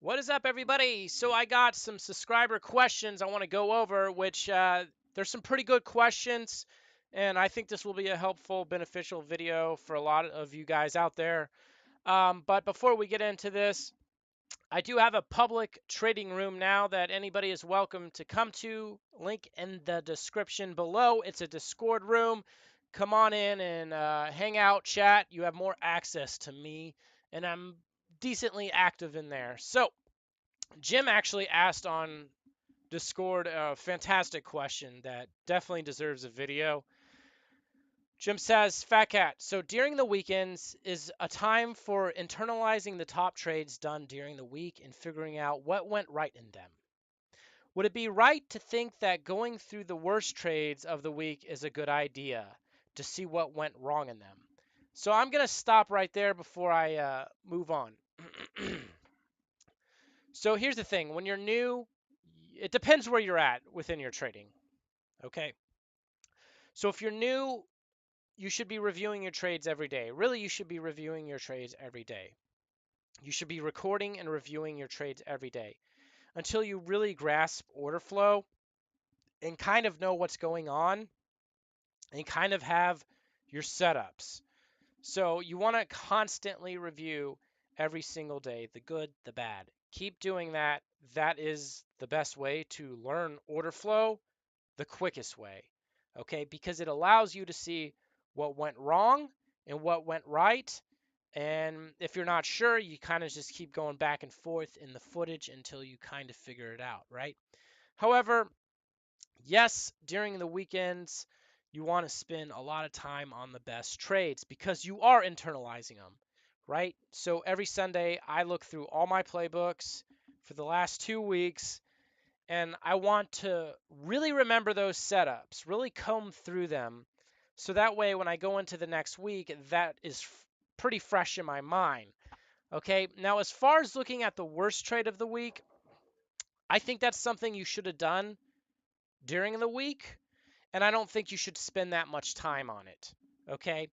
What is up, everybody? So I got some subscriber questions I want to go over, which there's some pretty good questions, and I think this will be a helpful, beneficial video for a lot of you guys out there. But before we get into this, I do have a public trading room now that anybody is welcome to come to. Link in the description below. It's a Discord room. Come on in and hang out, chat. You have more access to me, and I'm decently active in there. So, Jim actually asked on Discord a fantastic question that definitely deserves a video. Jim says, Fat Cat, so during the weekends is a time for internalizing the top trades done during the week and figuring out what went right in them. Would it be right to think that going through the worst trades of the week is a good idea to see what went wrong in them? So I'm going to stop right there before I move on. So here's the thing, when you're new, it depends where you're at within your trading. Okay. So if you're new, you should be reviewing your trades every day. Really, you should be reviewing your trades every day. You should be recording and reviewing your trades every day until you really grasp order flow and kind of know what's going on and kind of have your setups. So you want to constantly review every single day, the good, the bad. Keep doing that. That is the best way to learn order flow, the quickest way. Okay, because it allows you to see what went wrong and what went right. And if you're not sure, you kind of just keep going back and forth in the footage until you kind of figure it out, right? However, yes, during the weekends, you want to spend a lot of time on the best trades because you are internalizing them, right? So every Sunday, I look through all my playbooks for the last 2 weeks, and I want to really remember those setups, really comb through them. So that way, when I go into the next week, that is pretty fresh in my mind. Okay, now as far as looking at the worst trade of the week, I think that's something you should have done during the week, and I don't think you should spend that much time on it. Okay,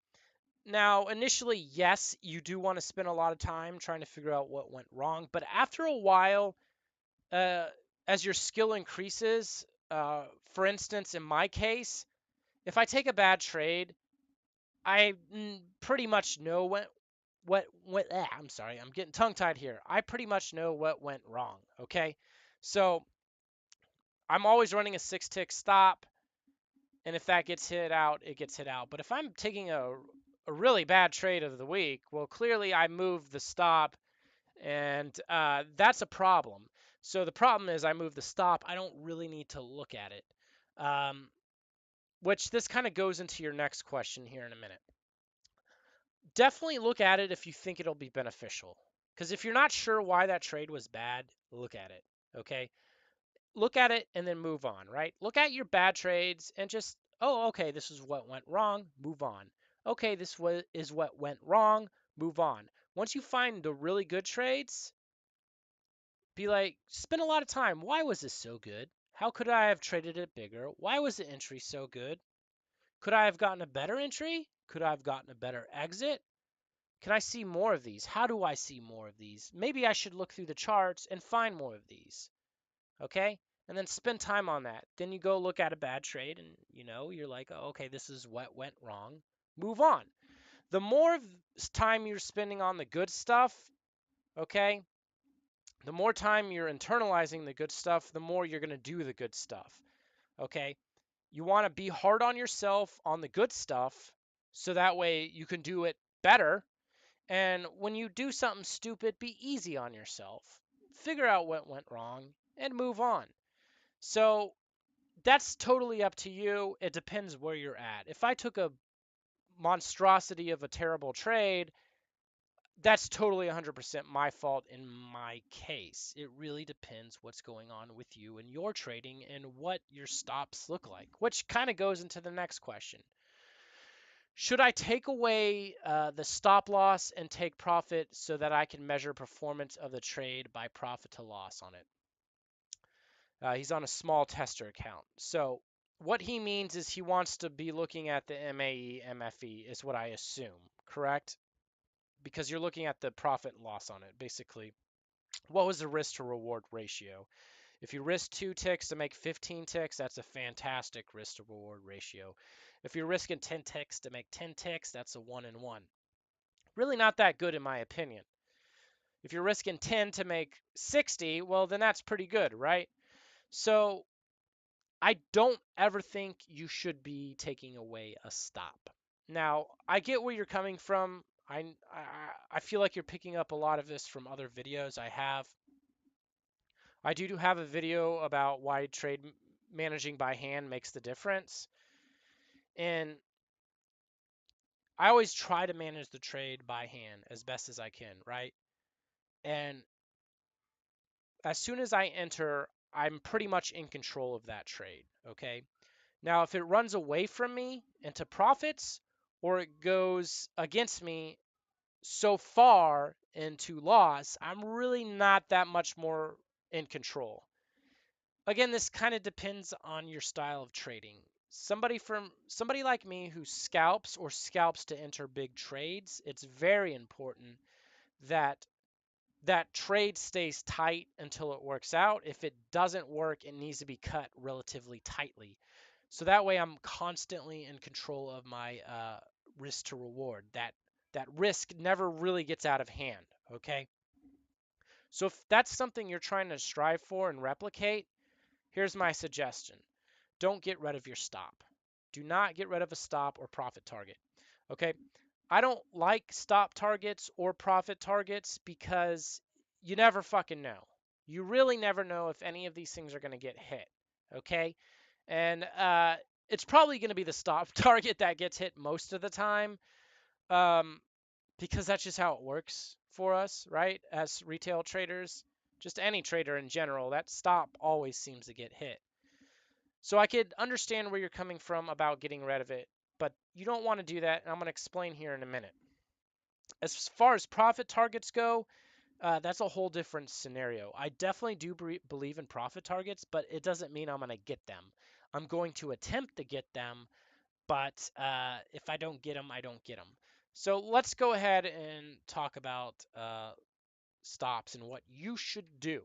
now initially, yes, you do want to spend a lot of time trying to figure out what went wrong, but after a while, uh, as your skill increases, for instance, in my case, if I take a bad trade, I pretty much know I'm sorry, I'm getting tongue tied here. I pretty much know what went wrong. Okay, so I'm always running a 6 tick stop, and if that gets hit out, it gets hit out. But if I'm taking a really bad trade of the week, well, clearly I moved the stop, and that's a problem. So the problem is I move the stop. I don't really need to look at it. Um, which this kind of goes into your next question here in a minute. Definitely look at it if you think it'll be beneficial. Because if you're not sure why that trade was bad, look at it. Okay. Look at it and then move on, right? Look at your bad trades and just, oh, okay, this is what went wrong, move on. Okay, is what went wrong, move on. Once you find the really good trades, be like, spend a lot of time. Why was this so good? How could I have traded it bigger? Why was the entry so good? Could I have gotten a better entry? Could I have gotten a better exit? Can I see more of these? How do I see more of these? Maybe I should look through the charts and find more of these. Okay? And then spend time on that. Then you go look at a bad trade and you're like, oh, okay, this is what went wrong. Move on. The more time you're spending on the good stuff, okay, the more time you're internalizing the good stuff, the more you're going to do the good stuff. Okay? You want to be hard on yourself on the good stuff so that way you can do it better. And when you do something stupid, be easy on yourself. Figure out what went wrong and move on. So that's totally up to you. It depends where you're at. If I took a monstrosity of a terrible trade, that's totally 100% my fault in my case. It really depends what's going on with you and your trading and what your stops look like, which kind of goes into the next question. Should I take away the stop loss and take profit so that I can measure performance of the trade by profit to loss on it? He's on a small tester account. So what he means is he wants to be looking at the MAE, MFE is what I assume, correct? Because you're looking at the profit and loss on it, basically. What was the risk to reward ratio? If you risk 2 ticks to make 15 ticks, that's a fantastic risk to reward ratio. If you're risking 10 ticks to make 10 ticks, that's a 1 in 1. Really not that good in my opinion. If you're risking 10 to make 60, well, then that's pretty good, right? So I don't ever think you should be taking away a stop. Now, I get where you're coming from. I feel like you're picking up a lot of this from other videos I have. I do have a video about why trade managing by hand makes the difference. And I always try to manage the trade by hand as best as I can, right? And as soon as I enter, I'm pretty much in control of that trade, okay? Now, if it runs away from me into profits or it goes against me so far into loss, I'm really not that much more in control. Again, this kind of depends on your style of trading. Somebody like me who scalps to enter big trades, it's very important that that trade stays tight until it works out. If it doesn't work, it needs to be cut relatively tightly. So that way I'm constantly in control of my risk to reward. That risk never really gets out of hand, okay? So if that's something you're trying to strive for and replicate, here's my suggestion. Don't get rid of your stop. Do not get rid of a stop or profit target. Okay? I don't like stop targets or profit targets because you never fucking know. You really never know if any of these things are going to get hit. Okay? And it's probably going to be the stop target that gets hit most of the time, um, because that's just how it works for us, right? As retail traders, just any trader in general, that stop always seems to get hit. So I could understand where you're coming from about getting rid of it, but you don't want to do that, and I'm going to explain here in a minute. As far as profit targets go, that's a whole different scenario. I definitely do believe in profit targets, but it doesn't mean I'm going to get them. I'm going to attempt to get them, but if I don't get them, I don't get them. So let's go ahead and talk about stops and what you should do.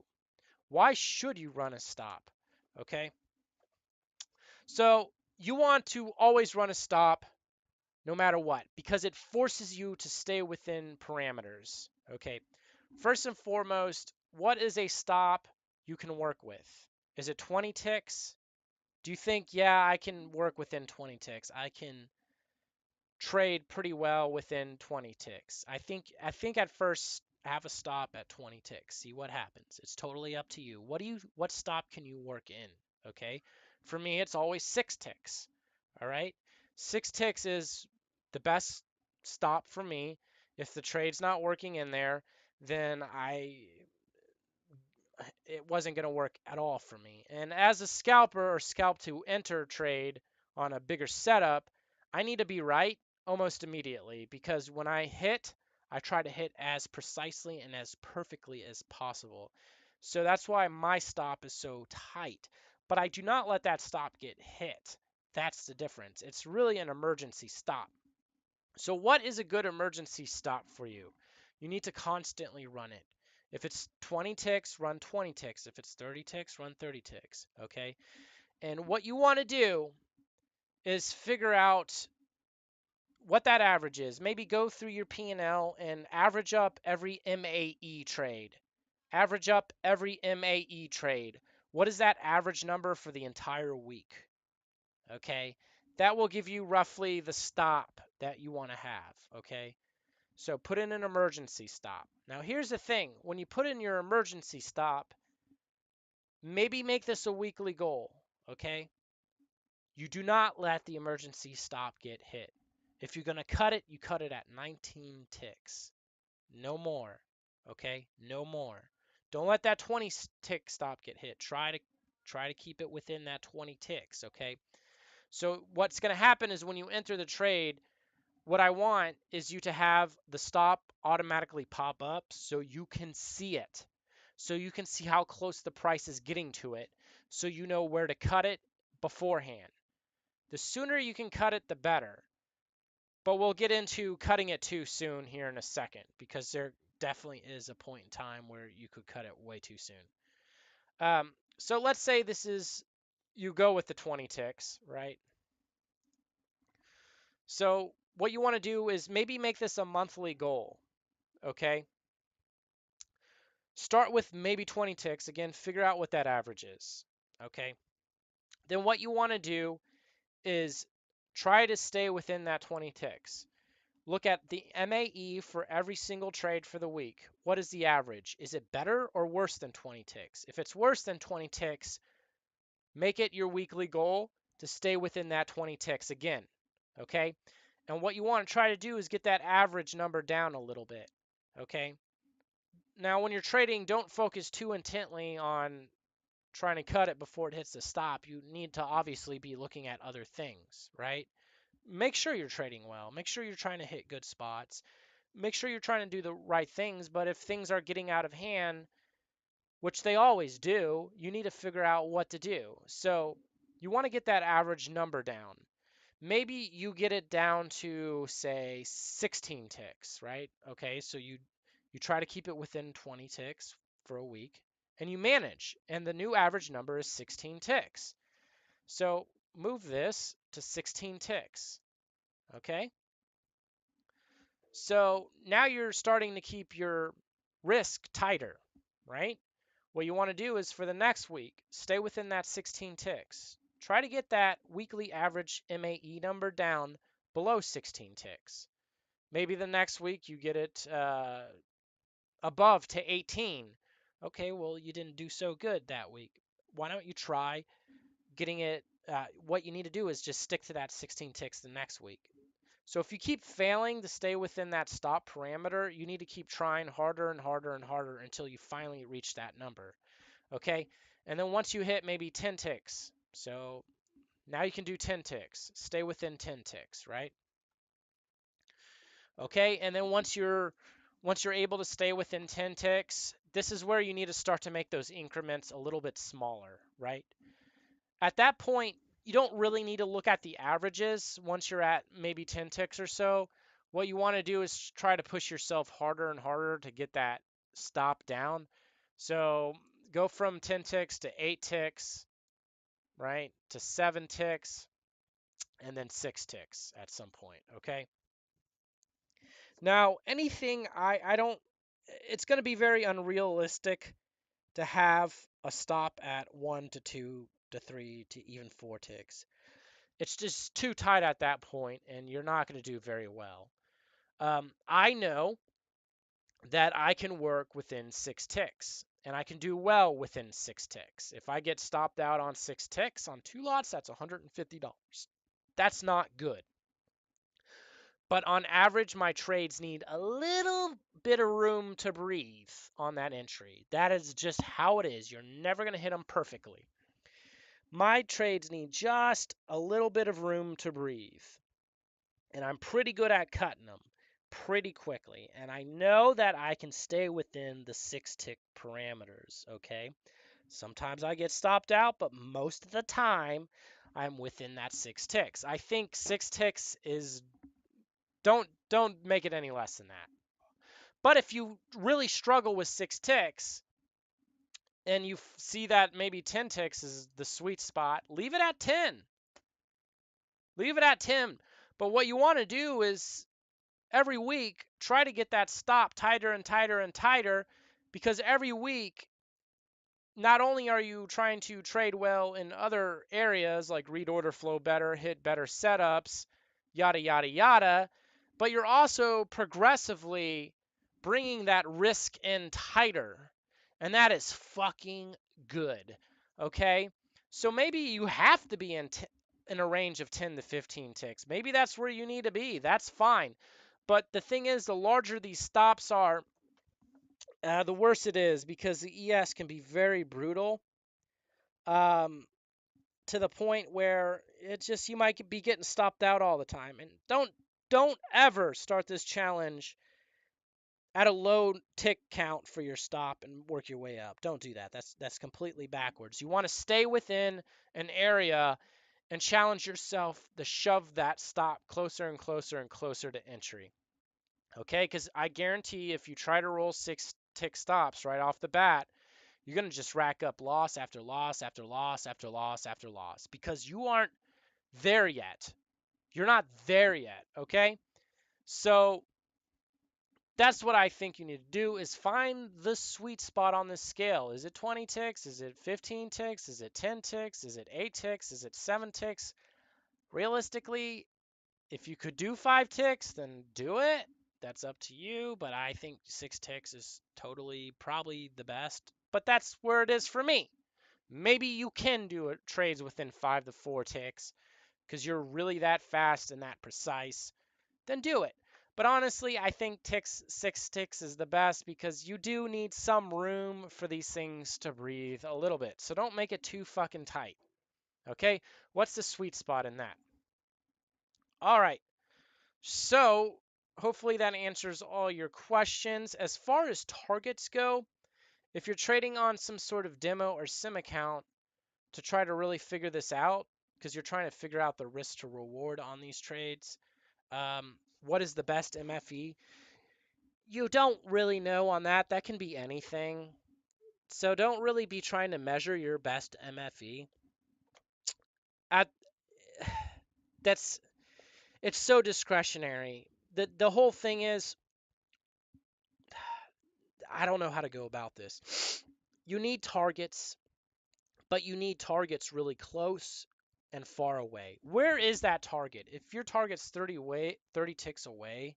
Why should you run a stop? Okay. So you want to always run a stop no matter what because it forces you to stay within parameters. Okay. First and foremost, what is a stop you can work with? Is it 20 ticks? Do you think, yeah, I can work within 20 ticks? I can trade pretty well within 20 ticks. I think at first have a stop at 20 ticks. See what happens. It's totally up to you. What stop can you work in? Okay? For me, it's always 6 ticks. All right? 6 ticks is the best stop for me. If the trade's not working in there, then it wasn't going to work at all for me. And as a scalper or scalp to enter trade on a bigger setup, I need to be right almost immediately because when I hit, I try to hit as precisely and as perfectly as possible. So that's why my stop is so tight. But I do not let that stop get hit. That's the difference. It's really an emergency stop. So what is a good emergency stop for you? You need to constantly run it. If it's 20 ticks, run 20 ticks. If it's 30 ticks, run 30 ticks, okay? And what you want to do is figure out what that average is. Maybe go through your P&L and average up every MAE trade. Average up every MAE trade. What is that average number for the entire week? Okay? That will give you roughly the stop that you want to have, okay? So put in an emergency stop. Now here's the thing. When you put in your emergency stop, maybe make this a weekly goal, okay? You do not let the emergency stop get hit. If you're going to cut it, you cut it at 19 ticks. No more, okay? No more. Don't let that 20 tick stop get hit. Try to keep it within that 20 ticks, okay? So what's going to happen is when you enter the trade, what I want is you to have the stop automatically pop up so you can see it. So you can see how close the price is getting to it. So you know where to cut it beforehand. The sooner you can cut it, the better. But we'll get into cutting it too soon here in a second because definitely is a point in time where you could cut it way too soon. So let's say this is you go with the 20 ticks, right? So what you want to do is maybe make this a monthly goal, okay? Start with maybe 20 ticks. Again, figure out what that average is, okay? Then what you want to do is try to stay within that 20 ticks. Look at the MAE for every single trade for the week. What is the average? Is it better or worse than 20 ticks? If it's worse than 20 ticks, make it your weekly goal to stay within that 20 ticks again, okay? And what you want to try to do is get that average number down a little bit, okay? Now, when you're trading, don't focus too intently on trying to cut it before it hits the stop. You need to obviously be looking at other things, right? Make sure you're trading well. Make sure you're trying to hit good spots. Make sure you're trying to do the right things. But if things are getting out of hand, which they always do, you need to figure out what to do. So you want to get that average number down. Maybe you get it down to say 16 ticks, right? Okay, so you try to keep it within 20 ticks for a week and you manage, and the new average number is 16 ticks. So move this to 16 ticks, okay? So now you're starting to keep your risk tighter, right? What you want to do is for the next week, stay within that 16 ticks. Try to get that weekly average MAE number down below 16 ticks. Maybe the next week you get it above to 18. Okay, well, you didn't do so good that week. Why don't you try getting it? What you need to do is just stick to that 16 ticks the next week. So if you keep failing to stay within that stop parameter, you need to keep trying harder and harder and harder until you finally reach that number. Okay? And then once you hit maybe 10 ticks, so now you can do 10 ticks. Stay within 10 ticks, right? Okay? And then once you're able to stay within 10 ticks, this is where you need to start to make those increments a little bit smaller, right? At that point, you don't really need to look at the averages once you're at maybe 10 ticks or so. What you want to do is try to push yourself harder and harder to get that stop down. So go from 10 ticks to 8 ticks, right? To 7 ticks, and then 6 ticks at some point, okay? Now, anything I don't, it's going to be very unrealistic to have a stop at 1 to 2 to 3 to even 4 ticks. It's just too tight at that point, and you're not going to do very well. I know that I can work within 6 ticks, and I can do well within 6 ticks. If I get stopped out on 6 ticks on 2 lots, that's $150. That's not good. But on average, my trades need a little bit of room to breathe on that entry. That is just how it is. You're never going to hit them perfectly. My trades need just a little bit of room to breathe. And I'm pretty good at cutting them pretty quickly. And I know that I can stay within the 6 tick parameters, okay? Sometimes I get stopped out, but most of the time I'm within that 6 ticks. I think 6 ticks is don't make it any less than that. But if you really struggle with 6 ticks and you see that maybe 10 ticks is the sweet spot, leave it at 10. Leave it at 10. But what you want to do is every week try to get that stop tighter and tighter and tighter, because every week not only are you trying to trade well in other areas like read order flow better, hit better setups, yada yada yada, but you're also progressively bringing that risk in tighter, and that is fucking good. Okay, so maybe you have to be in a range of 10 to 15 ticks. Maybe that's where you need to be. That's fine. But the thing is, the larger these stops are, the worse it is, because the ES can be very brutal, um, to the point where it's just you might be getting stopped out all the time. And don't ever start this challenge at a low tick count for your stop and work your way up. Don't do that. That's completely backwards. You want to stay within an area and challenge yourself to shove that stop closer and closer and closer to entry. Okay, because I guarantee if you try to roll 6 tick stops right off the bat, you're going to just rack up loss after loss after loss after loss after loss because you aren't there yet. You're not there yet, okay? So that's what I think you need to do is find the sweet spot on this scale. Is it 20 ticks? Is it 15 ticks? Is it 10 ticks? Is it 8 ticks? Is it 7 ticks? Realistically, if you could do 5 ticks, then do it. That's up to you, but I think 6 ticks is totally probably the best. But that's where it is for me. Maybe you can do trades within 5 to 4 ticks because you're really that fast and that precise. Then do it. But honestly, I think 6 ticks is the best because you do need some room for these things to breathe a little bit. So don't make it too fucking tight. Okay? What's the sweet spot in that? All right. So hopefully that answers all your questions. As far as targets go, if you're trading on some sort of demo or sim account to try to really figure this out, because you're trying to figure out the risk to reward on these trades, what is the best MFE? You don't really know on that. That can be anything. So don't really be trying to measure your best MFE. At that's it's so discretionary. The whole thing is I don't know how to go about this. You need targets, but you need targets really close and far away. Where is that target? If your target's 30 ticks away,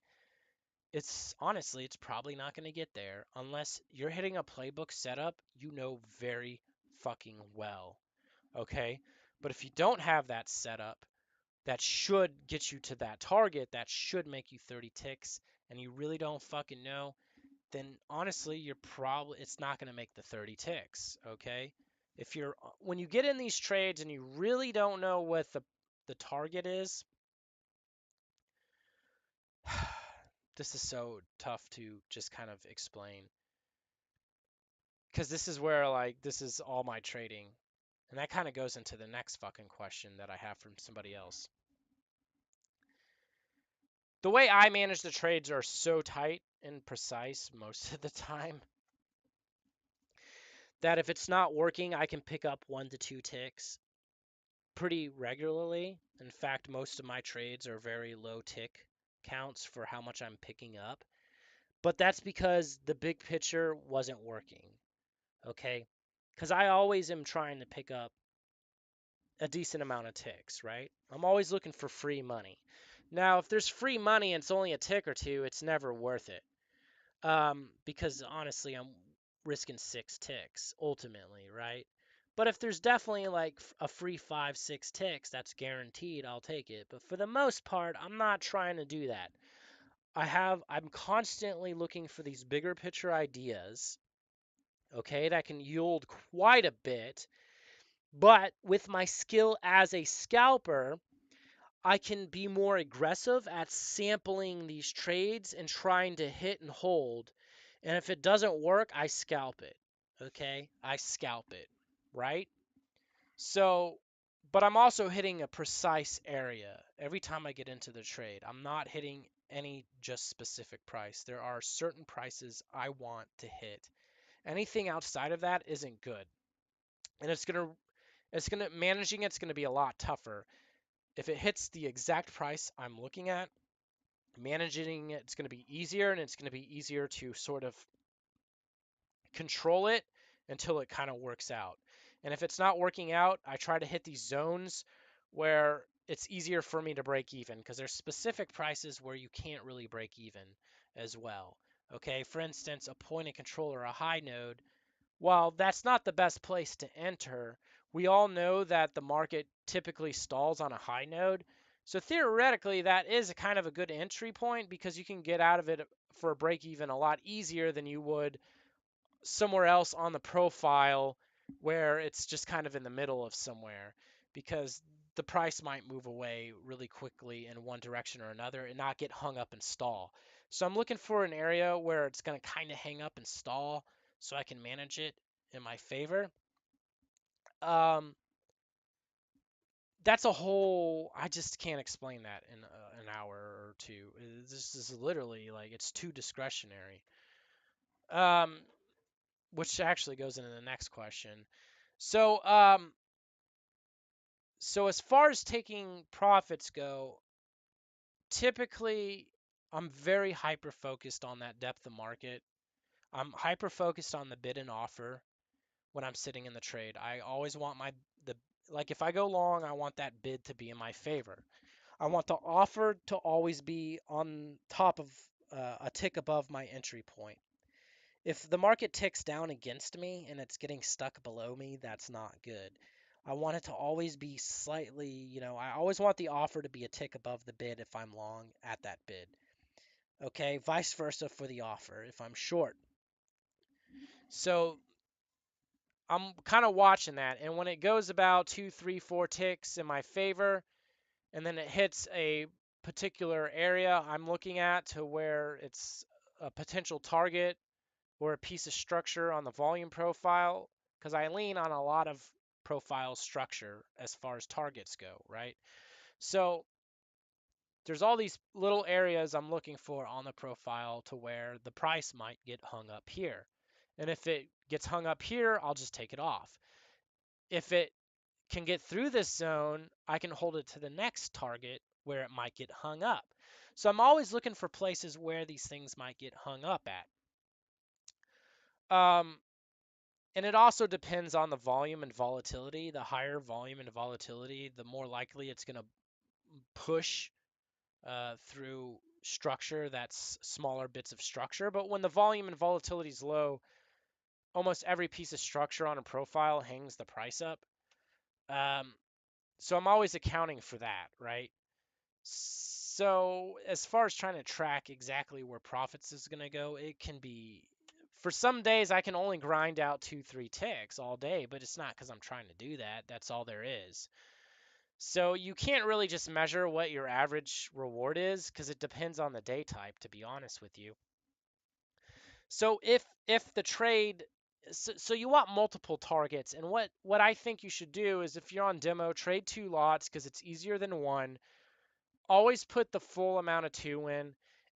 it's honestly, it's probably not going to get there unless you're hitting a playbook setup you know very fucking well. Okay? But if you don't have that setup, that should get you to that target, that should make you 30 ticks, and you really don't fucking know, then honestly, it's not going to make the 30 ticks, okay? If you're when you get in these trades and you really don't know what the target is, this is so tough to just kind of explain because this is where like this is all my trading. And that kind of goes into the next fucking question that I have from somebody else. The way I manage the trades are so tight and precise most of the time that if it's not working, I can pick up 1 to 2 ticks pretty regularly. In fact, most of my trades are very low tick counts for how much I'm picking up. But that's because the big picture wasn't working. Okay? Because I always am trying to pick up a decent amount of ticks, right? I'm always looking for free money. Now, if there's free money and it's only a tick or two, it's never worth it. Because honestly, I'm risking 6 ticks ultimately, right? But if there's definitely like a free 5, 6 ticks, that's guaranteed, I'll take it. But for the most part, I'm not trying to do that. I'm constantly looking for these bigger picture ideas, okay, that can yield quite a bit. But with my skill as a scalper, I can be more aggressive at sampling these trades and trying to hit and hold. And if it doesn't work, I scalp it. Okay? I scalp it, right? So, but I'm also hitting a precise area every time I get into the trade. I'm not hitting any just specific price. There are certain prices I want to hit. Anything outside of that isn't good. And managing it's going to be a lot tougher. If it hits the exact price I'm looking at, managing it's going to be easier and it's going to be easier to sort of control it until it kind of works out. And if it's not working out, I try to hit these zones where it's easier for me to break even because there's specific prices where you can't really break even as well. Okay, for instance, a point and control or a high node, while that's not the best place to enter, we all know that the market typically stalls on a high node. So theoretically, that is a kind of a good entry point because you can get out of it for a break even a lot easier than you would somewhere else on the profile where it's just kind of in the middle of somewhere because the price might move away really quickly in one direction or another and not get hung up and stall. So I'm looking for an area where it's going to kind of hang up and stall so I can manage it in my favor. Um, that's a whole, I just can't explain that in an hour or to. This is literally like it's too discretionary. Um, which actually goes into the next question. So, so as far as taking profits go, typically I'm very hyper focused on that depth of market. I'm hyper focused on the bid and offer when I'm sitting in the trade. I always want the like if I go long, I want that bid to be in my favor. I want the offer to always be on top of a tick above my entry point. If the market ticks down against me and it's getting stuck below me, that's not good. I want it to always be slightly, I always want the offer to be a tick above the bid if I'm long at that bid. Okay, vice versa for the offer if I'm short. So I'm kind of watching that. And when it goes about 2, 3, 4 ticks in my favor, and then it hits a particular area I'm looking at to where it's a potential target or a piece of structure on the volume profile, because I lean on a lot of profile structure as far as targets go, right? So there's all these little areas I'm looking for on the profile to where the price might get hung up here. And if it gets hung up here, I'll just take it off. If it can get through this zone, I can hold it to the next target where it might get hung up. So I'm always looking for places where these things might get hung up at. And it also depends on the volume and volatility. The higher volume and volatility, the more likely it's going to push through structure that's smaller bits of structure. But when the volume and volatility is low, almost every piece of structure on a profile hangs the price up. Um, so I'm always accounting for that, right? So as far as trying to track exactly where profits is going to go, it can be for some days I can only grind out 2, 3 ticks all day, but it's not because I'm trying to do that. That's all there is. So you can't really just measure what your average reward is because it depends on the day type, to be honest with you. So if the trade so you want multiple targets, and what I think you should do is if you're on demo, trade 2 lots because it's easier than one. Always put the full amount of 2 in,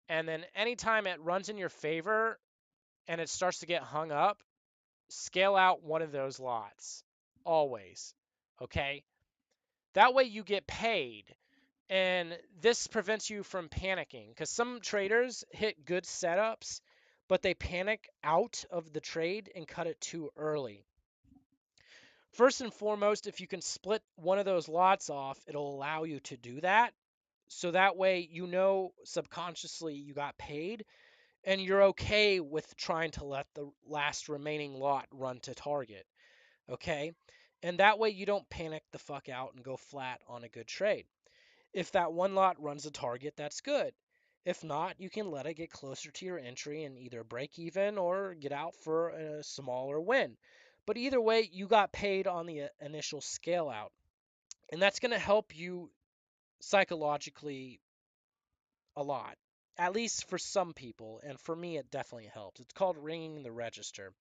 and then anytime it runs in your favor and it starts to get hung up, scale out one of those lots. Always. Okay? That way you get paid. And this prevents you from panicking because some traders hit good setups, but they panic out of the trade and cut it too early. First and foremost, if you can split one of those lots off, it'll allow you to do that. So that way, subconsciously you got paid and you're okay with trying to let the last remaining lot run to target. Okay. And that way you don't panic the fuck out and go flat on a good trade. If that one lot runs a target, that's good. If not, you can let it get closer to your entry and either break even or get out for a smaller win. But either way, you got paid on the initial scale out. And that's going to help you psychologically a lot, at least for some people. And for me, it definitely helps. It's called ringing the register.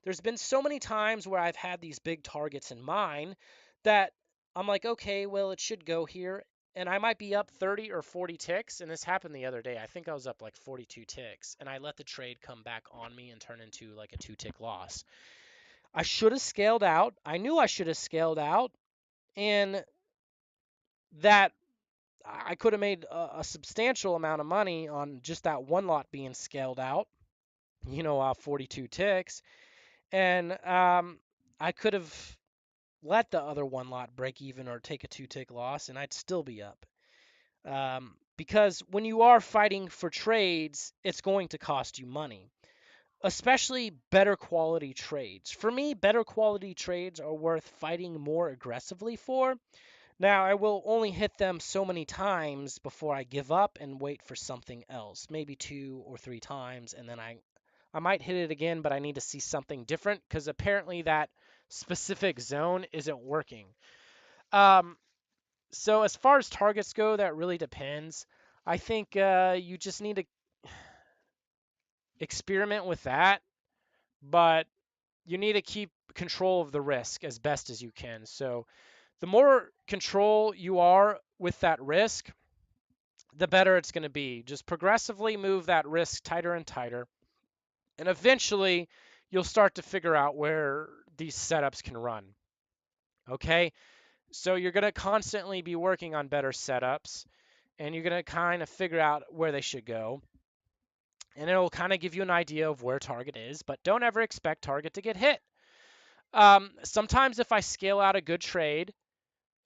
There's been so many times where I've had these big targets in mind that I'm like, okay, well, it should go here. And I might be up 30 or 40 ticks. And this happened the other day. I think I was up like 42 ticks. And I let the trade come back on me and turn into like a 2 tick loss. I should have scaled out. I knew I should have scaled out. And that I could have made a substantial amount of money on just that one lot being scaled out, 42 ticks. And I could have let the other one lot break even or take a 2 tick loss, and I'd still be up. Because when you are fighting for trades, it's going to cost you money, especially better quality trades. For me, better quality trades are worth fighting more aggressively for. Now, I will only hit them so many times before I give up and wait for something else, maybe 2 or 3 times, and then I might hit it again, but I need to see something different because apparently that specific zone isn't working. Um, so as far as targets go, that really depends. I think you just need to experiment with that, but you need to keep control of the risk as best as you can. So the more control you are with that risk, the better it's going to be. Just progressively move that risk tighter and tighter. And eventually, you'll start to figure out where these setups can run. Okay? So you're going to constantly be working on better setups, and you're going to kind of figure out where they should go. And it'll kind of give you an idea of where target is, but don't ever expect target to get hit. Sometimes if I scale out a good trade,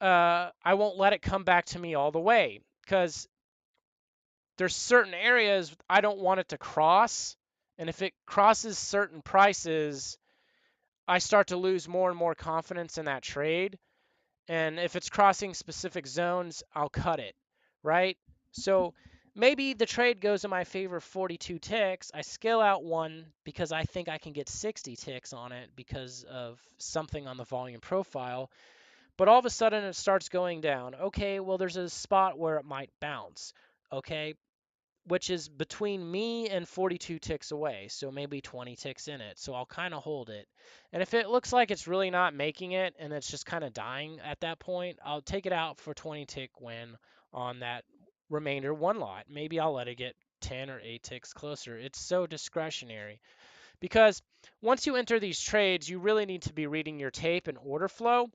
I won't let it come back to me all the way because there's certain areas I don't want it to cross. And if it crosses certain prices, I start to lose more and more confidence in that trade. And if it's crossing specific zones, I'll cut it, right? So maybe the trade goes in my favor 42 ticks. I scale out one because I think I can get 60 ticks on it because of something on the volume profile. But all of a sudden it starts going down. Okay, well, there's a spot where it might bounce. Okay, which is between me and 42 ticks away, so maybe 20 ticks in it. So I'll kind of hold it. And if it looks like it's really not making it and it's just kind of dying at that point, I'll take it out for 20 tick win on that remainder one lot. Maybe I'll let it get 10 or 8 ticks closer. It's so discretionary because once you enter these trades, you really need to be reading your tape and order flow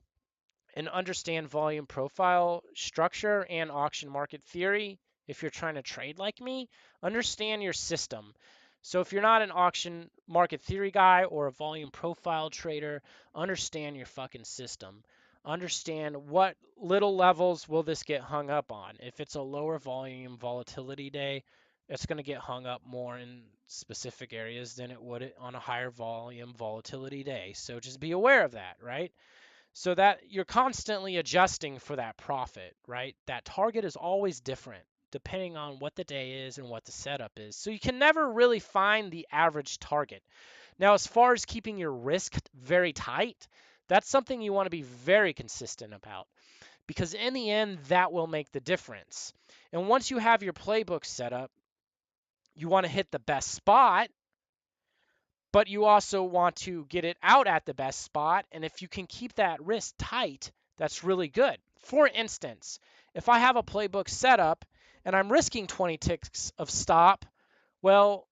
and understand volume profile structure and auction market theory. If you're trying to trade like me, understand your system. So if you're not an auction market theory guy or a volume profile trader, understand your fucking system. Understand what little levels will this get hung up on. If it's a lower volume volatility day, it's going to get hung up more in specific areas than it would on a higher volume volatility day. So just be aware of that, right? So that you're constantly adjusting for that profit, right? That target is always different depending on what the day is and what the setup is. So you can never really find the average target. Now, as far as keeping your risk very tight, that's something you want to be very consistent about because in the end, that will make the difference. And once you have your playbook set up, you want to hit the best spot, but you also want to get it out at the best spot. And if you can keep that risk tight, that's really good. For instance, if I have a playbook set up and I'm risking 20 ticks of stop, well,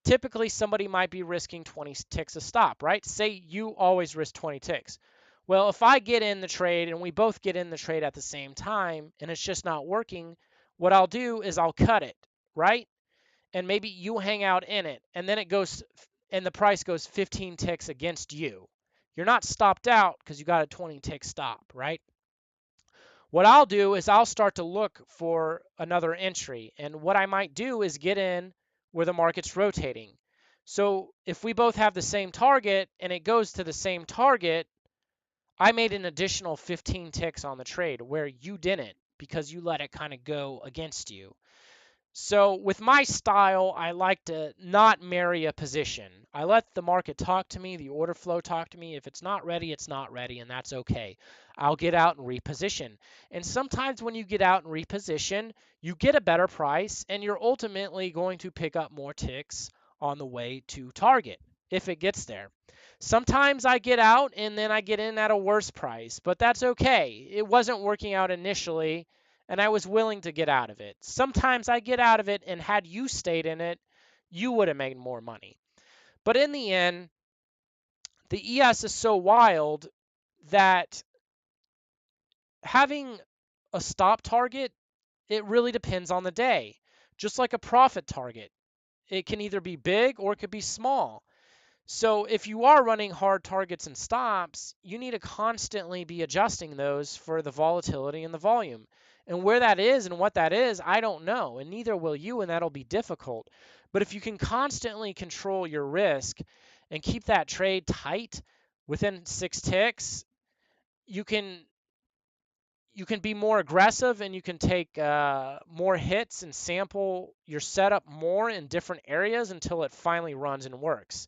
typically somebody might be risking 20 ticks of stop, right? Say you always risk 20 ticks. Well, if I get in the trade and we both get in the trade at the same time and it's just not working, what I'll do is I'll cut it, right? And maybe you hang out in it and then it goes and the price goes 15 ticks against you. You're not stopped out because you got a 20 tick stop, right? What I'll do is I'll start to look for another entry. And what I might do is get in where the market's rotating. So if we both have the same target and it goes to the same target, I made an additional 15 ticks on the trade where you didn't because you let it kind of go against you. So with my style, I like to not marry a position. I let the market talk to me, the order flow talk to me. If it's not ready, it's not ready, and that's okay. I'll get out and reposition. And sometimes when you get out and reposition, you get a better price, and you're ultimately going to pick up more ticks on the way to target if it gets there. Sometimes I get out and then I get in at a worse price, but that's okay. It wasn't working out initially and I was willing to get out of it. Sometimes I get out of it, and had you stayed in it, you would have made more money. But in the end, the ES is so wild that having a stop target, it really depends on the day. Just like a profit target, it can either be big or it could be small. So if you are running hard targets and stops, you need to constantly be adjusting those for the volatility and the volume. And where that is and what that is, I don't know, and neither will you, and that'll be difficult. But if you can constantly control your risk and keep that trade tight within 6 ticks, you can be more aggressive and you can take more hits and sample your setup more in different areas until it finally runs and works.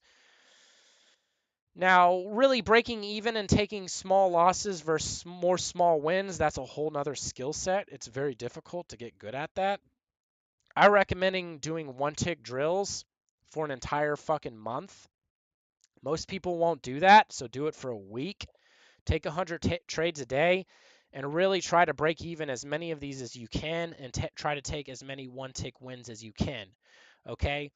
Now, really breaking even and taking small losses versus more small wins, that's a whole nother skill set. It's very difficult to get good at that. I recommend doing one tick drills for an entire fucking month. Most people won't do that, so do it for a week. Take 100 trades a day. and really try to break even as many of these as you can and try to take as many one tick wins as you can. Okay.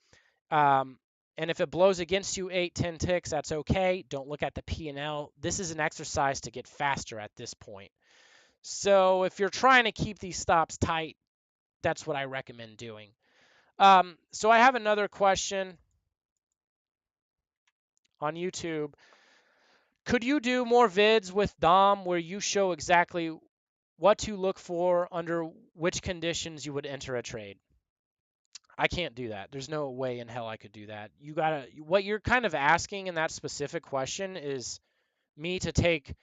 Um, and if it blows against you 8, 10 ticks, that's okay. Don't look at the P&L. This is an exercise to get faster at this point. So if you're trying to keep these stops tight, that's what I recommend doing. So I have another question on YouTube. Could you do more vids with Dom where you show exactly what to look for under which conditions you would enter a trade? I can't do that. There's no way in hell I could do that. You gotta, what you're kind of asking in that specific question is me to take,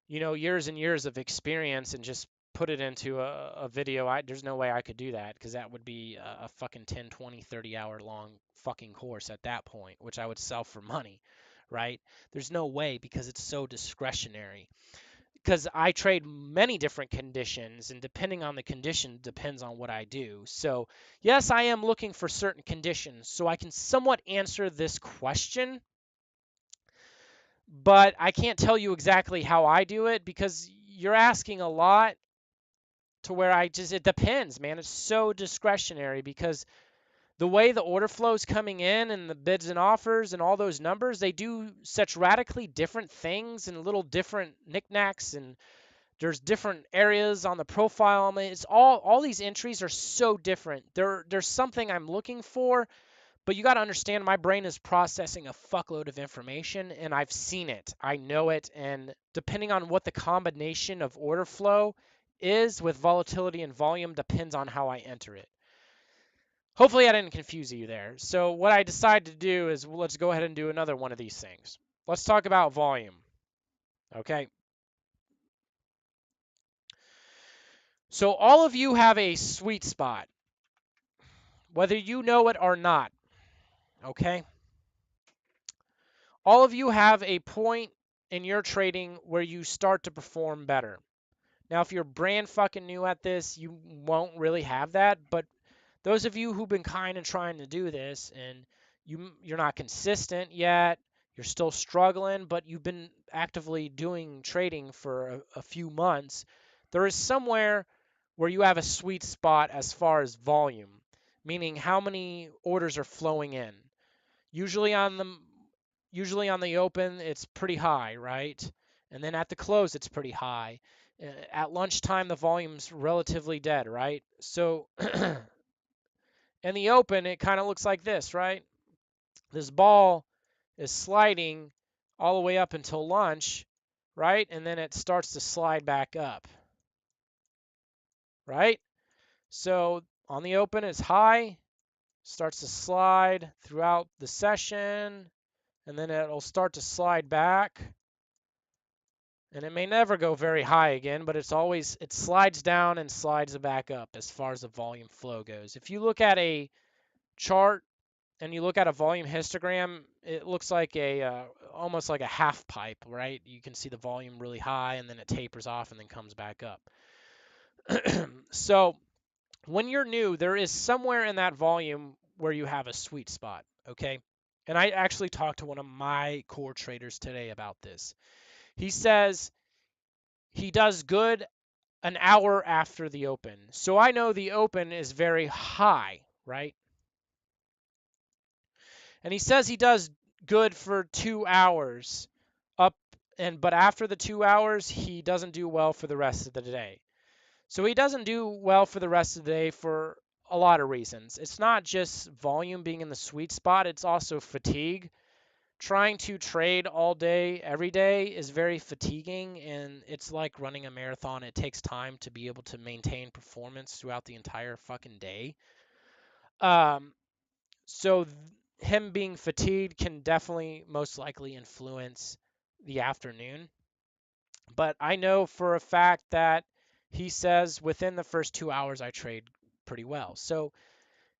years and years of experience and just put it into a video. There's no way I could do that because that would be a fucking 10, 20, 30 hour long fucking course at that point, which I would sell for money, right? There's no way because it's so discretionary. Because I trade many different conditions, and depending on the condition, depends on what I do. So, yes, I am looking for certain conditions, so I can somewhat answer this question, but I can't tell you exactly how I do it because you're asking a lot to where it depends, man. It's so discretionary because the way the order flow is coming in and the bids and offers and all those numbers, they do such radically different things and little different knickknacks, and there's different areas on the profile. I mean, it's all these entries are so different. There's something I'm looking for, but you got to understand my brain is processing a fuckload of information and I've seen it. I know it, and depending on what the combination of order flow is with volatility and volume depends on how I enter it. Hopefully I didn't confuse you there. So what I decided to do is let's go ahead and do another one of these things. Let's talk about volume. Okay? So all of you have a sweet spot, whether you know it or not, okay? All of you have a point in your trading where you start to perform better. Now, if you're brand fucking new at this, you won't really have that, but those of you who've been kind of trying to do this and you're not consistent yet, you're still struggling, but you've been actively doing trading for a few months, there is somewhere where you have a sweet spot as far as volume, meaning how many orders are flowing in. Usually on the usually on the open it's pretty high, right? And then at the close it's pretty high. At lunchtime the volume's relatively dead, right? So in the open it kind of looks like this, right? This ball is sliding all the way up until lunch, right? And then it starts to slide back up, right? So on the open it's high, starts to slide throughout the session, and then it'll start to slide back. And it may never go very high again, but it slides down and slides back up as far as the volume flow goes. If you look at a chart and you look at a volume histogram, it looks like almost like a half pipe, right? You can see the volume really high and then it tapers off and then comes back up. So when you're new, there is somewhere in that volume where you have a sweet spot, okay? And I actually talked to one of my core traders today about this. He says he does good an hour after the open. So I know the open is very high, right? And he says he does good for 2 hours up, but after the 2 hours, he doesn't do well for the rest of the day. So he doesn't do well for the rest of the day for a lot of reasons. It's not just volume being in the sweet spot, it's also fatigue. Trying to trade all day, every day is very fatiguing, and it's like running a marathon. It takes time to be able to maintain performance throughout the entire fucking day. Um, so him being fatigued can definitely most likely influence the afternoon. But I know for a fact that he says within the first 2 hours I trade pretty well. So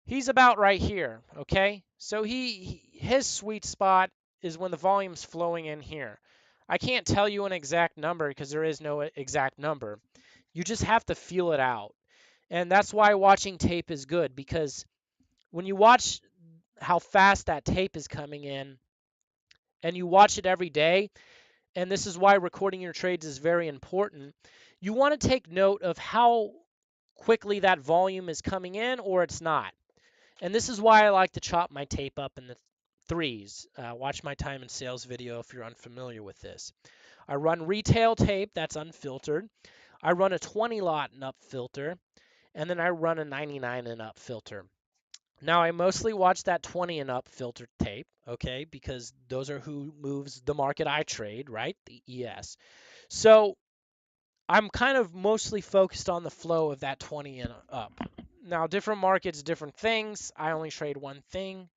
he's about right here, okay? So his sweet spot is when the volume's flowing in here. I can't tell you an exact number because there is no exact number. You just have to feel it out. And that's why watching tape is good, because when you watch how fast that tape is coming in and you watch it every day, and this is why recording your trades is very important, you want to take note of how quickly that volume is coming in or it's not. And this is why I like to chop my tape up in the threes. Watch my time and sales video if you're unfamiliar with this. I run retail tape that's unfiltered. I run a 20 lot and up filter, and then I run a 99 and up filter. Now I mostly watch that 20 and up filter tape, okay, because those are who moves the market I trade, right? The ES. So I'm kind of mostly focused on the flow of that 20 and up. Now, different markets, different things. I only trade one thing,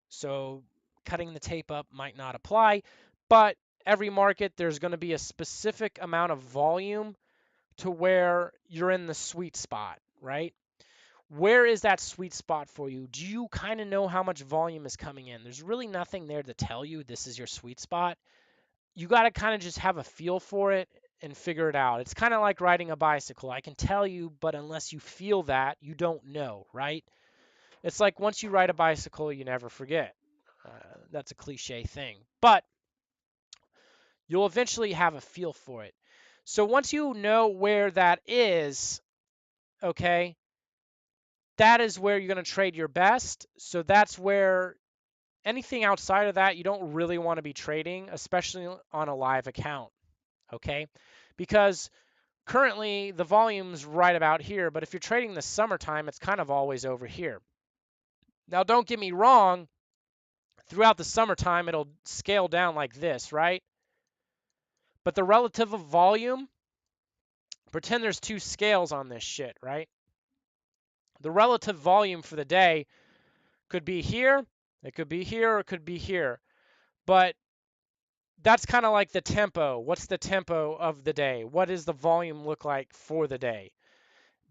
so cutting the tape up might not apply. But every market, there's going to be a specific amount of volume to where you're in the sweet spot, right? Where is that sweet spot for you? Do you kind of know how much volume is coming in? There's really nothing there to tell you this is your sweet spot. You got to kind of just have a feel for it and figure it out. It's kind of like riding a bicycle. I can tell you, but unless you feel that, you don't know, right? It's like once you ride a bicycle, you never forget. That's a cliche thing, but you'll eventually have a feel for it. So once you know where that is, okay, that is where you're going to trade your best. So that's where anything outside of that, you don't really want to be trading, especially on a live account, okay? Because currently the volume's right about here, but if you're trading the summertime, it's kind of always over here. Now, don't get me wrong, throughout the summertime, it'll scale down like this, right? But the relative of volume, pretend there's two scales on this shit, right? The relative volume for the day could be here, it could be here, or it could be here. But that's kind of like the tempo. What's the tempo of the day? What does the volume look like for the day?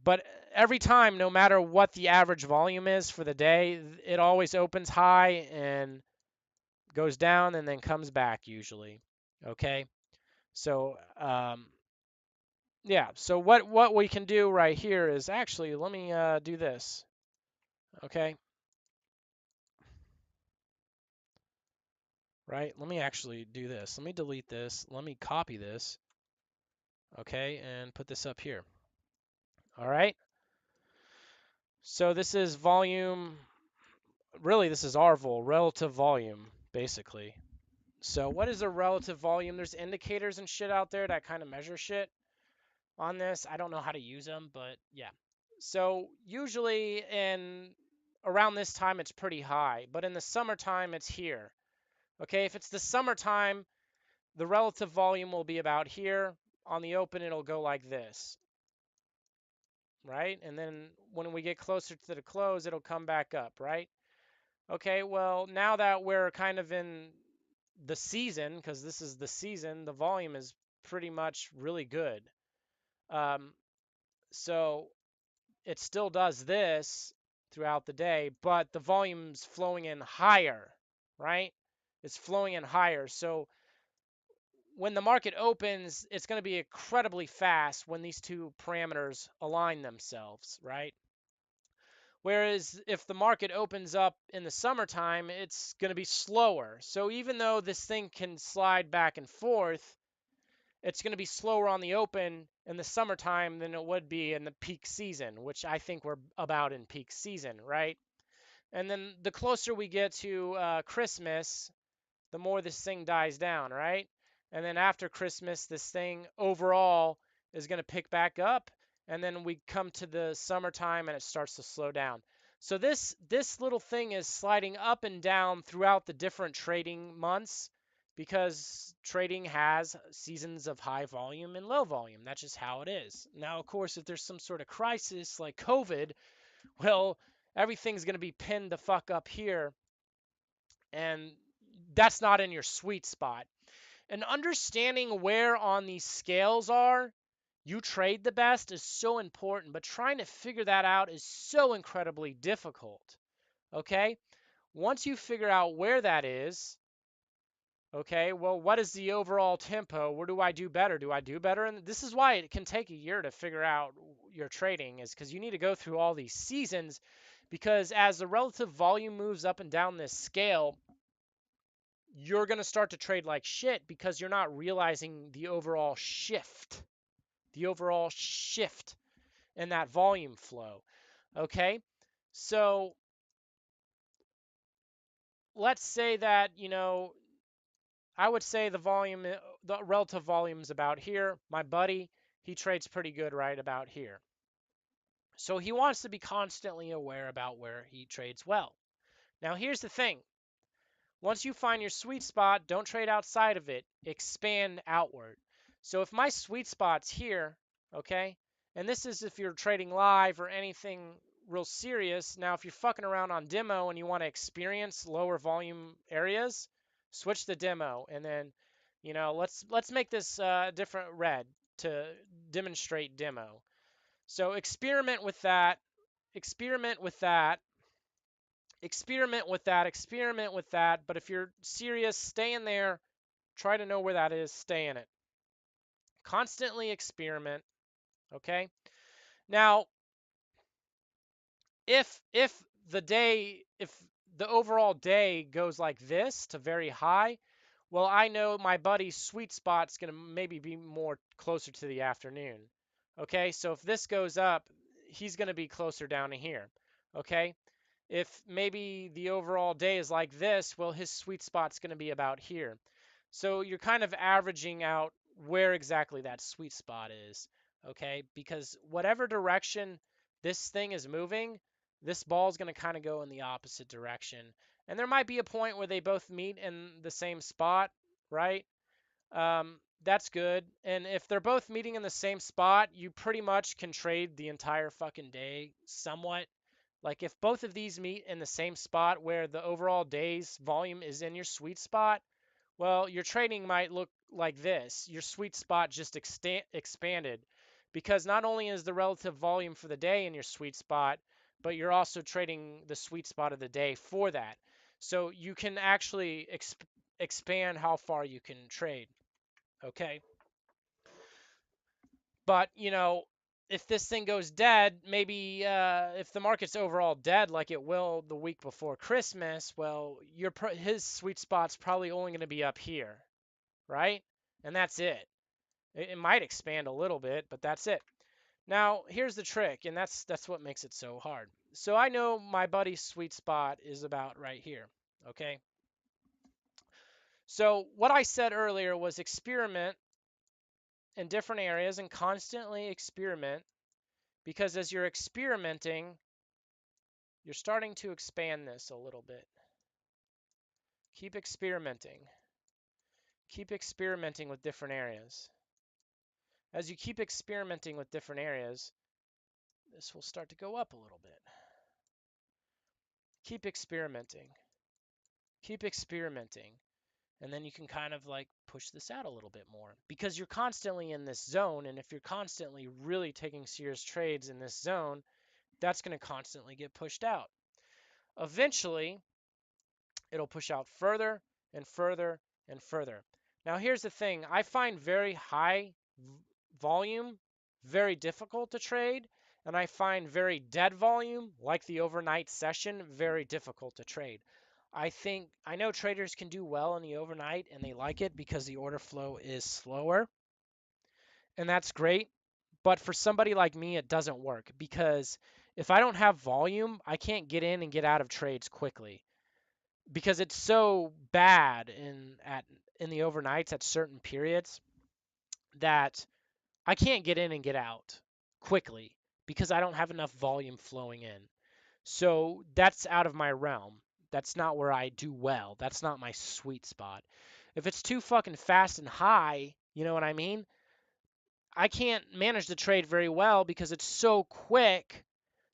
But every time, no matter what the average volume is for the day, it always opens high and goes down and then comes back usually. Okay. So yeah. So what we can do right here is actually let me do this. Okay. Right. Let me actually do this. Let me delete this. Let me copy this. Okay, and put this up here. All right. So this is volume. Really, this is RVOL, relative volume, basically. So what is a relative volume? There's indicators and shit out there that kind of measure shit on this. I don't know how to use them, but yeah. So usually in around this time it's pretty high, but in the summertime it's here. Okay, if it's the summertime, the relative volume will be about here. On the open, it'll go like this, right? And then when we get closer to the close, it'll come back up, right? Okay, well, now that we're kind of in the season, because this is the season, the volume is pretty much really good. Um, so it still does this throughout the day, but the volume's flowing in higher, right? It's flowing in higher. So when the market opens, it's going to be incredibly fast when these two parameters align themselves, right? Whereas if the market opens up in the summertime, it's going to be slower. So even though this thing can slide back and forth, it's going to be slower on the open in the summertime than it would be in the peak season, which I think we're about in peak season, right? And then the closer we get to Christmas, the more this thing dies down, right? And then after Christmas, this thing overall is going to pick back up, and then we come to the summertime and it starts to slow down. So this little thing is sliding up and down throughout the different trading months because trading has seasons of high volume and low volume. That's just how it is. Now, of course, if there's some sort of crisis like COVID, well, everything's going to be pinned the fuck up here, and that's not in your sweet spot. And understanding where on these scales are you trade the best is so important, but trying to figure that out is so incredibly difficult. Okay? Once you figure out where that is, okay, well, what is the overall tempo? Where do I do better? Do I do better? And this is why it can take a year to figure out your trading, is because you need to go through all these seasons, because as the relative volume moves up and down this scale, you're going to start to trade like shit because you're not realizing the overall shift, the overall shift in that volume flow. Okay, so let's say that, I would say the relative volume is about here. My buddy, he trades pretty good right about here. So he wants to be constantly aware about where he trades well. Now, here's the thing. Once you find your sweet spot, don't trade outside of it. Expand outward. So if my sweet spot's here, okay, and this is if you're trading live or anything real serious. Now, if you're fucking around on demo and you want to experience lower volume areas, switch the demo and then, let's make this different red to demonstrate demo. So experiment with that. Experiment with that. Experiment with that. Experiment with that. But if you're serious, stay in there. Try to know where that is. Stay in it. Constantly experiment. Okay. Now, if if the overall day goes like this to very high, well, I know my buddy's sweet spot's going to maybe be more closer to the afternoon. Okay, so if this goes up, he's going to be closer down to here. Okay, if maybe the overall day is like this, well, his sweet spot's going to be about here. So you're kind of averaging out where exactly that sweet spot is, okay? Because whatever direction this thing is moving, this ball is going to kind of go in the opposite direction. And there might be a point where they both meet in the same spot, right? That's good. And if they're both meeting in the same spot, you pretty much can trade the entire fucking day somewhat. Like if both of these meet in the same spot where the overall day's volume is in your sweet spot, well, your trading might look like this. Your sweet spot just expanded because not only is the relative volume for the day in your sweet spot, but you're also trading the sweet spot of the day for that. So you can actually expand how far you can trade. Okay. But, if this thing goes dead, maybe if the market's overall dead like it will the week before Christmas, well, his sweet spot's probably only going to be up here, right? And that's it. It might expand a little bit, but that's it. Now, here's the trick, and that's what makes it so hard. So I know my buddy's sweet spot is about right here, okay? So what I said earlier was experiment in different areas and constantly experiment because as you're experimenting, you're starting to expand this a little bit. Keep experimenting. Keep experimenting with different areas. As you keep experimenting with different areas, this will start to go up a little bit. Keep experimenting. Keep experimenting. And then you can kind of like push this out a little bit more because you're constantly in this zone. And if you're constantly really taking serious trades in this zone, that's going to constantly get pushed out. Eventually, it'll push out further and further and further. Now, here's the thing. I find very high volume very difficult to trade, and I find very dead volume, like the overnight session, very difficult to trade. I know traders can do well in the overnight and they like it because the order flow is slower, and that's great. But for somebody like me, it doesn't work because if I don't have volume, I can't get in and get out of trades quickly because it's so bad in the overnights at certain periods that I can't get in and get out quickly because I don't have enough volume flowing in. So that's out of my realm. That's not where I do well. That's not my sweet spot. If it's too fucking fast and high, you know what I mean? I can't manage the trade very well because it's so quick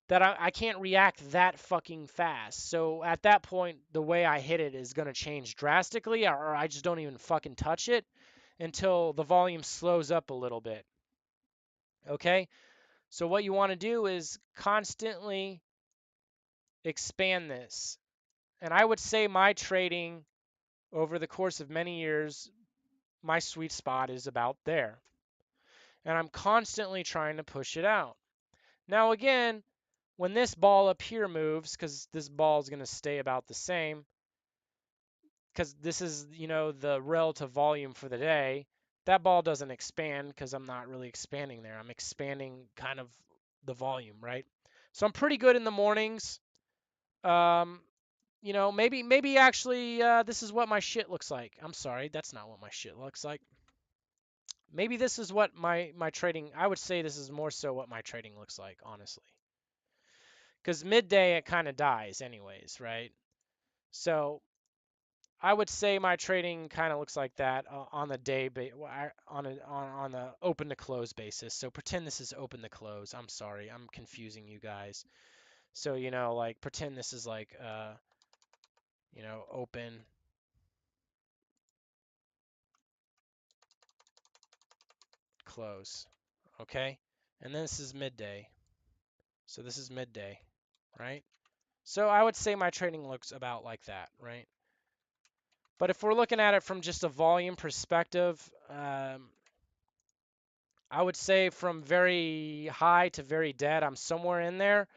that I can't react that fucking fast. So at that point, the way I hit it is going to change drastically, or I just don't even fucking touch it until the volume slows up a little bit. Okay? So what you want to do is constantly expand this. And I would say my trading over the course of many years, my sweet spot is about there. And I'm constantly trying to push it out. Now, again, when this ball up here moves, because this ball is going to stay about the same, because this is, the relative volume for the day. that ball doesn't expand because I'm not really expanding there. I'm expanding kind of the volume, right? So I'm pretty good in the mornings. Um, maybe actually this is what my shit looks like. I'm sorry, that's not what my shit looks like. Maybe this is what my trading. I would say this is more so what my trading looks like, honestly. Because midday it kind of dies, anyways, right? So I would say my trading kind of looks like that on the day, on the open to close basis. So pretend this is open to close. I'm sorry, I'm confusing you guys. So like pretend this is like open close, okay? And then this is midday. So this is midday, right? So I would say my trading looks about like that, right? But if we're looking at it from just a volume perspective, I would say from very high to very dead, I'm somewhere in there.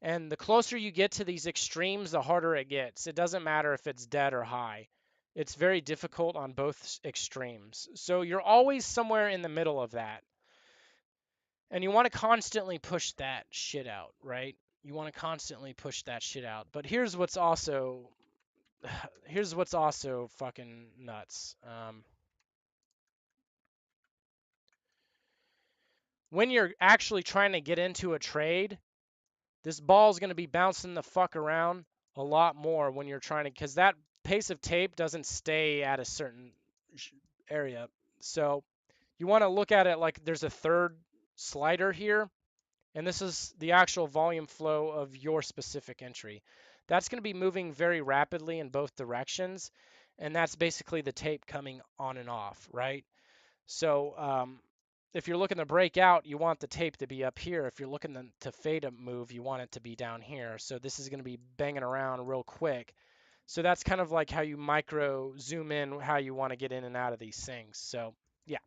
And the closer you get to these extremes, the harder it gets. It doesn't matter if it's dead or high. It's very difficult on both extremes. So you're always somewhere in the middle of that. And you want to constantly push that shit out, right? You want to constantly push that shit out. But here's what's also fucking nuts. When you're actually trying to get into a trade, this ball's going to be bouncing the fuck around a lot more when you're trying to, because that pace of tape doesn't stay at a certain area. So you want to look at it like there's a third slider here, and this is the actual volume flow of your specific entry. That's going to be moving very rapidly in both directions, and that's basically the tape coming on and off, right? So if you're looking to break out, you want the tape to be up here. If you're looking to fade a move, you want it to be down here. So this is going to be banging around real quick. So that's kind of like how you micro zoom in, how you want to get in and out of these things. So yeah,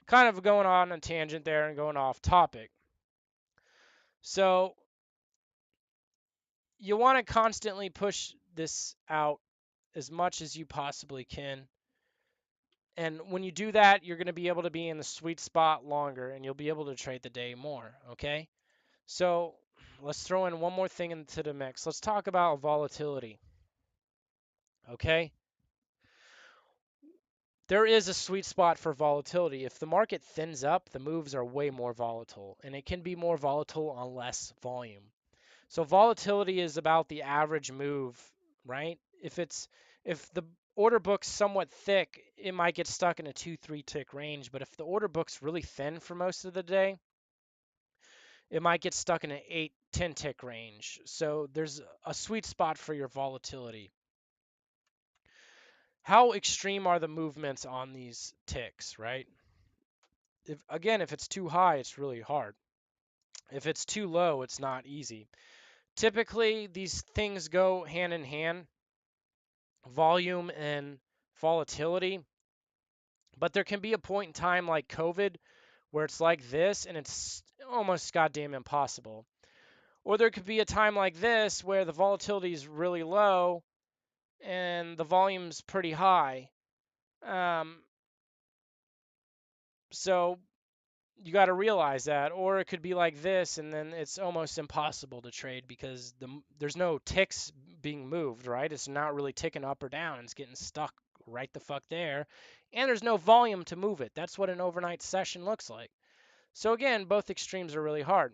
kind of going on a tangent there and going off topic. So you want to constantly push this out as much as you possibly can. And when you do that, you're going to be able to be in the sweet spot longer and you'll be able to trade the day more, okay? So let's throw in one more thing into the mix. Let's talk about volatility, okay? There is a sweet spot for volatility. If the market thins up, the moves are way more volatile, and it can be more volatile on less volume. So volatility is about the average move, right? If the order book's somewhat thick, it might get stuck in a 2-3 tick range, but if the order book's really thin for most of the day, it might get stuck in an 8-10 tick range. So there's a sweet spot for your volatility. How extreme are the movements on these ticks, right? If it's too high, it's really hard. If it's too low, it's not easy. Typically, these things go hand in hand, volume and volatility. But there can be a point in time like COVID where it's like this and it's almost goddamn impossible. Or there could be a time like this where the volatility is really low and the volume's pretty high. Um, so you got to realize that. Or it could be like this and then it's almost impossible to trade because there's no ticks being moved, right? It's not really ticking up or down. It's getting stuck right the fuck there. And there's no volume to move it. That's what an overnight session looks like. So again, both extremes are really hard.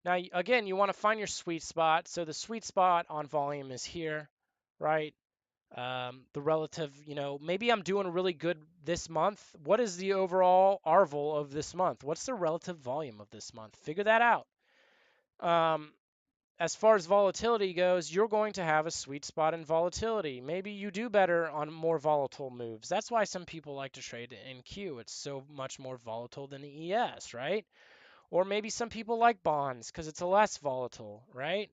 Now, again, you want to find your sweet spot. So the sweet spot on volume is here, right? The relative, maybe I'm doing really good this month. What is the overall ARVL of this month? What's the relative volume of this month? Figure that out. Um, as far as volatility goes, you're going to have a sweet spot in volatility. Maybe you do better on more volatile moves. That's why some people like to trade in Q. It's so much more volatile than the ES, right? Or maybe some people like bonds because it's a less volatile, right?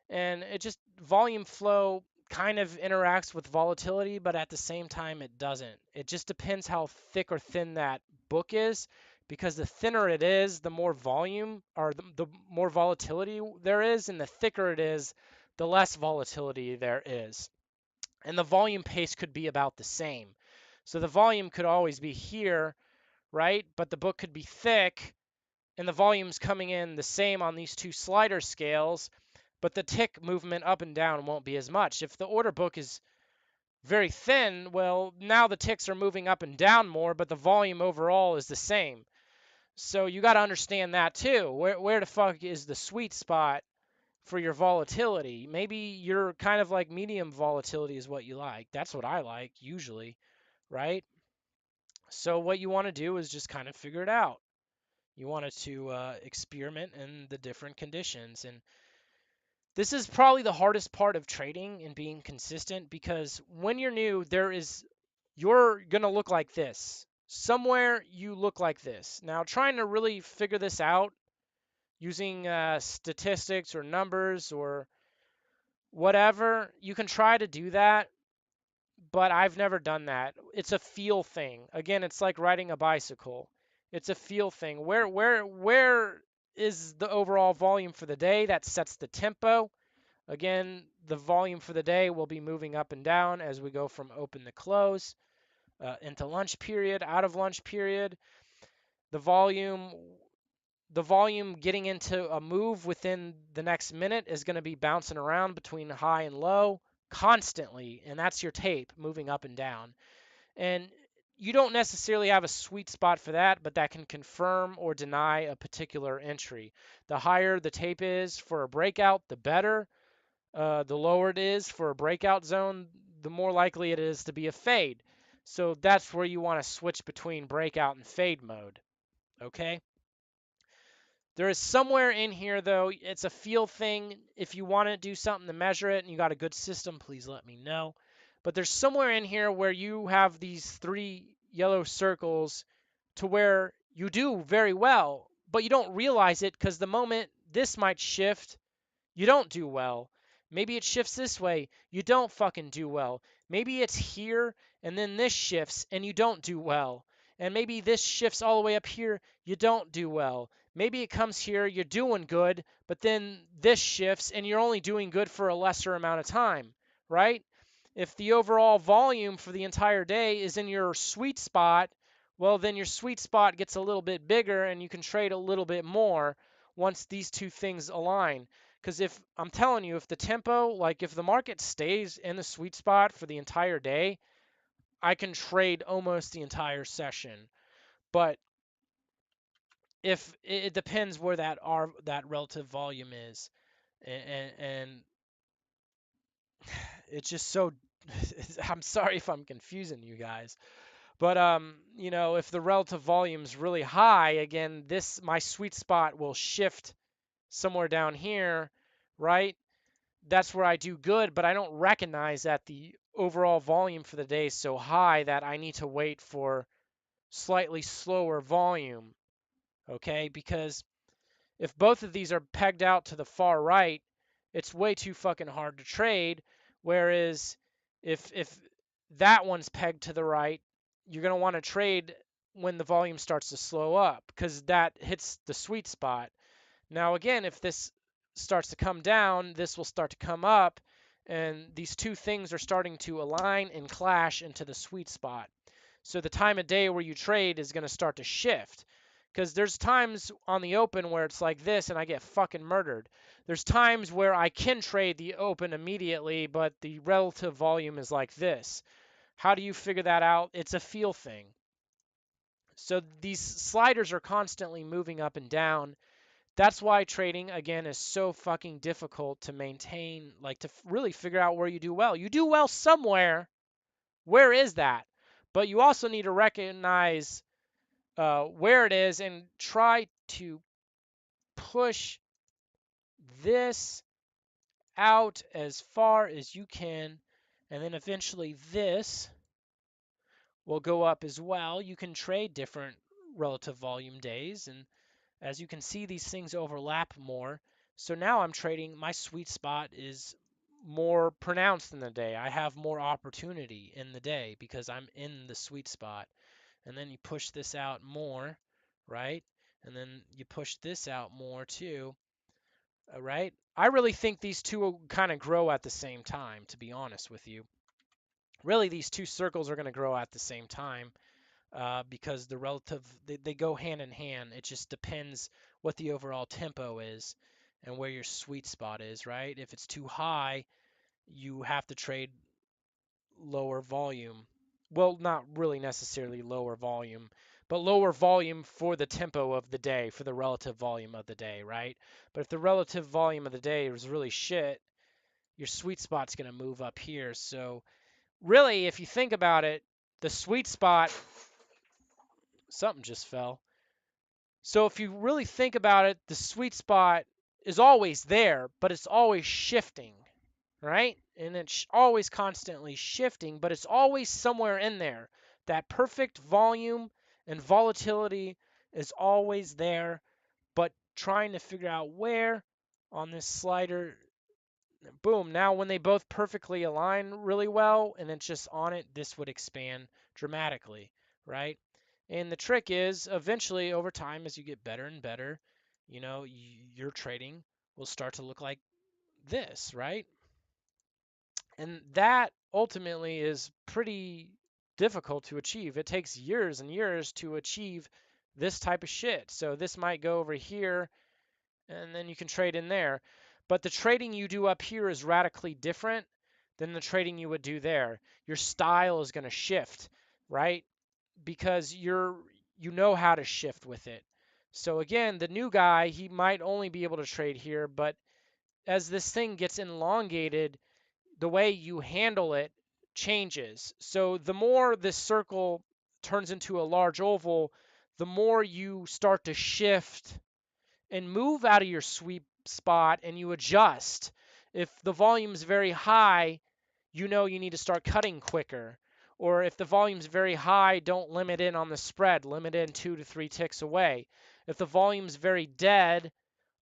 And it just volume flow kind of interacts with volatility, but at the same time it doesn't. It just depends how thick or thin that book is, because the thinner it is, the more volume or the more volatility there is, and the thicker it is, the less volatility there is. And the volume pace could be about the same. So the volume could always be here, right? But the book could be thick and the volume's coming in the same on these two slider scales, but the tick movement up and down won't be as much. If the order book is very thin, well, now the ticks are moving up and down more, but the volume overall is the same. So you got to understand that too. Where the fuck is the sweet spot for your volatility? Maybe you're kind of like medium volatility is what you like. That's what I like usually, right? So what you want to do is just kind of figure it out. You wanted to experiment in the different conditions. And this is probably the hardest part of trading and being consistent because when you're new, you're going to look like this. Somewhere you look like this. Now, trying to really figure this out using statistics or numbers or whatever, you can try to do that, but I've never done that. It's a feel thing. Again, it's like riding a bicycle. It's a feel thing. Where is the overall volume for the day? That sets the tempo. Again, the volume for the day will be moving up and down as we go from open to close, into lunch period, out of lunch period. The volume the volume getting into a move within the next minute is going to be bouncing around between high and low constantly, and that's your tape moving up and down. And you don't necessarily have a sweet spot for that, but that can confirm or deny a particular entry. The higher the tape is for a breakout, the better. The lower it is for a breakout zone, the more likely it is to be a fade. So that's where you want to switch between breakout and fade mode. Okay? There is somewhere in here, though, it's a feel thing. If you want to do something to measure it and you got a good system, please let me know. But there's somewhere in here where you have these three yellow circles to where you do very well, but you don't realize it because the moment this might shift, you don't do well. Maybe it shifts this way, you don't fucking do well. Maybe it's here and then this shifts and you don't do well. And maybe this shifts all the way up here, you don't do well. Maybe it comes here, you're doing good, but then this shifts and you're only doing good for a lesser amount of time, right? If the overall volume for the entire day is in your sweet spot, well, then your sweet spot gets a little bit bigger and you can trade a little bit more once these two things align. Because if I'm telling you, if the tempo, like if the market stays in the sweet spot for the entire day, I can trade almost the entire session. But if it depends where that relative volume is, and it's just so. I'm sorry if I'm confusing you guys, but if the relative volume is really high, again, my sweet spot will shift somewhere down here, right? That's where I do good, but I don't recognize that the overall volume for the day is so high that I need to wait for slightly slower volume, okay? Because if both of these are pegged out to the far right, it's way too fucking hard to trade. Whereas if that one's pegged to the right, you're going to want to trade when the volume starts to slow up because that hits the sweet spot. Now, again, if this starts to come down, this will start to come up, and these two things are starting to align and clash into the sweet spot. So the time of day where you trade is going to start to shift because there's times on the open where it's like this and I get fucking murdered. There's times where I can trade the open immediately, but the relative volume is like this. How do you figure that out? It's a feel thing. So these sliders are constantly moving up and down. That's why trading, again, is so fucking difficult to maintain, like to really figure out where you do well. You do well somewhere. Where is that? But you also need to recognize where it is and try to push this out as far as you can. And then eventually this will go up as well. You can trade different relative volume days. And as you can see, these things overlap more. So now I'm trading, my sweet spot is more pronounced in the day. I have more opportunity in the day because I'm in the sweet spot. And then you push this out more, right? And then you push this out more too, right? I really think these two will kind of grow at the same time, to be honest with you. Really, these two circles are going to grow at the same time because they go hand in hand. It just depends what the overall tempo is and where your sweet spot is, right? If it's too high, you have to trade lower volume. Well, not really necessarily lower volume, but lower volume for the tempo of the day, for the relative volume of the day, right? But if the relative volume of the day is really shit, your sweet spot's going to move up here. So, really, if you think about it, the sweet spot, something just fell. So, if you really think about it, the sweet spot is always there, but it's always shifting, right? And it's always constantly shifting, but it's always somewhere in there. That perfect volume and volatility is always there, but trying to figure out where on this slider, boom, now when they both perfectly align really well and it's just on it, this would expand dramatically, right? And the trick is eventually over time, as you get better and better, your trading will start to look like this, right? And that ultimately is pretty difficult to achieve. It takes years and years to achieve this type of shit. So this might go over here and then you can trade in there. But the trading you do up here is radically different than the trading you would do there. Your style is going to shift, right? Because you know how to shift with it. So again, the new guy, he might only be able to trade here, but as this thing gets elongated, the way you handle it changes. So the more this circle turns into a large oval, the more you start to shift and move out of your sweep spot and you adjust. If the volume's very high, you know you need to start cutting quicker. Or if the volume's very high, don't limit in on the spread, limit in 2 to 3 ticks away. If the volume's very dead,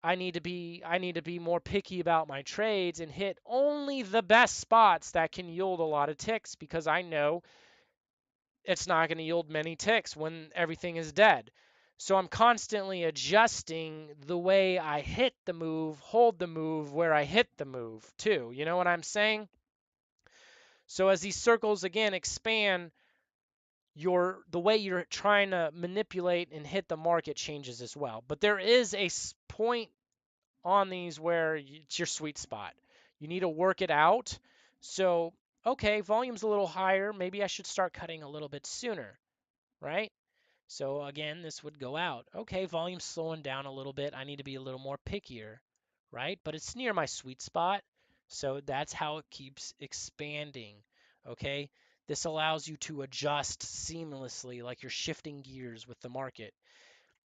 I need to be more picky about my trades and hit only the best spots that can yield a lot of ticks because I know it's not going to yield many ticks when everything is dead. So I'm constantly adjusting the way I hit the move, hold the move, where I hit the move too. You know what I'm saying? So as these circles again expand, the way you're trying to manipulate and hit the market changes as well. But there is a point on these where it's your sweet spot. You need to work it out. So, okay, volume's a little higher. Maybe I should start cutting a little bit sooner, right? So again, this would go out. Okay, volume's slowing down a little bit. I need to be a little more pickier, right? But it's near my sweet spot. So that's how it keeps expanding. Okay, this allows you to adjust seamlessly, like you're shifting gears with the market.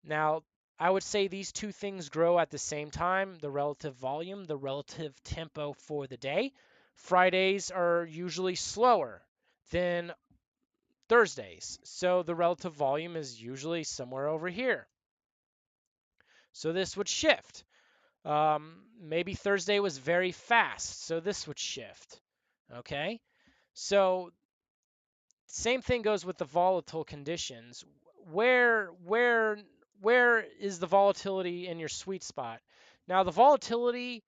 Now, I would say these two things grow at the same time, the relative volume, the relative tempo for the day. Fridays are usually slower than Thursdays, so the relative volume is usually somewhere over here. So this would shift. Maybe Thursday was very fast, so this would shift. Okay, so same thing goes with the volatile conditions. Where where where is the volatility in your sweet spot? Now the volatility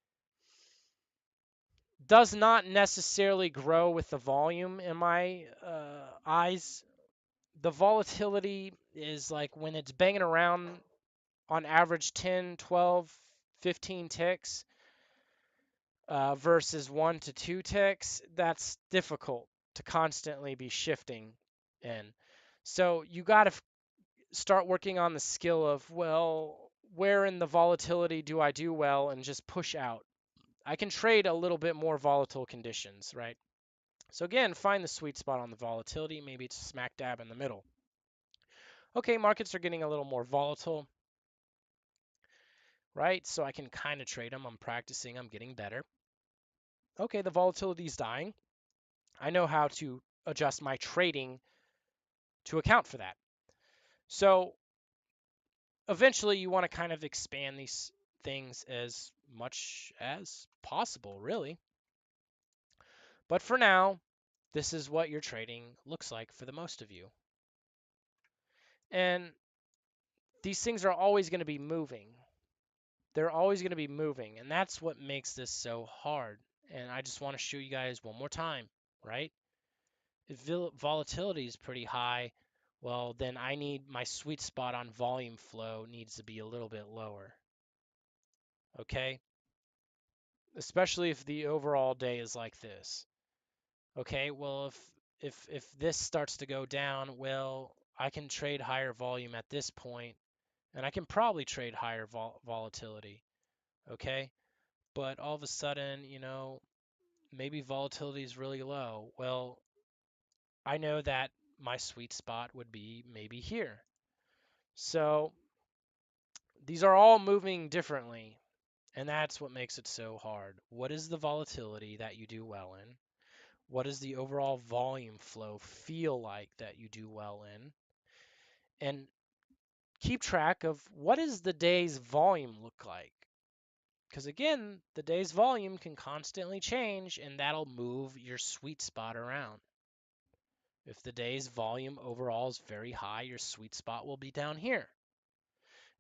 does not necessarily grow with the volume in my eyes. The volatility is like when it's banging around on average 10, 12, 15 ticks versus 1 to 2 ticks. That's difficult to constantly be shifting in. So you got to start working on the skill of, well, where in the volatility do I do well and just push out. I can trade a little bit more volatile conditions, right? So again, find the sweet spot on the volatility. Maybe it's smack dab in the middle. Okay, markets are getting a little more volatile, right? So I can kind of trade them. I'm practicing. I'm getting better. Okay, the volatility is dying. I know how to adjust my trading to account for that. So eventually you want to kind of expand these things as much as possible, really. But for now, this is what your trading looks like for the most of you. And these things are always going to be moving. They're always going to be moving. And that's what makes this so hard. And I just want to show you guys one more time, right? If volatility is pretty high, well, then I need my sweet spot on volume flow needs to be a little bit lower. Okay? Especially if the overall day is like this. Okay, well, if this starts to go down, well, I can trade higher volume at this point, and I can probably trade higher volatility. Okay? But all of a sudden, maybe volatility is really low. Well, I know that my sweet spot would be maybe here. So these are all moving differently, and that's what makes it so hard. What is the volatility that you do well in? What does the overall volume flow feel like that you do well in? And keep track of what does the day's volume look like? Because again, the day's volume can constantly change, and that'll move your sweet spot around. If the day's volume overall is very high, your sweet spot will be down here.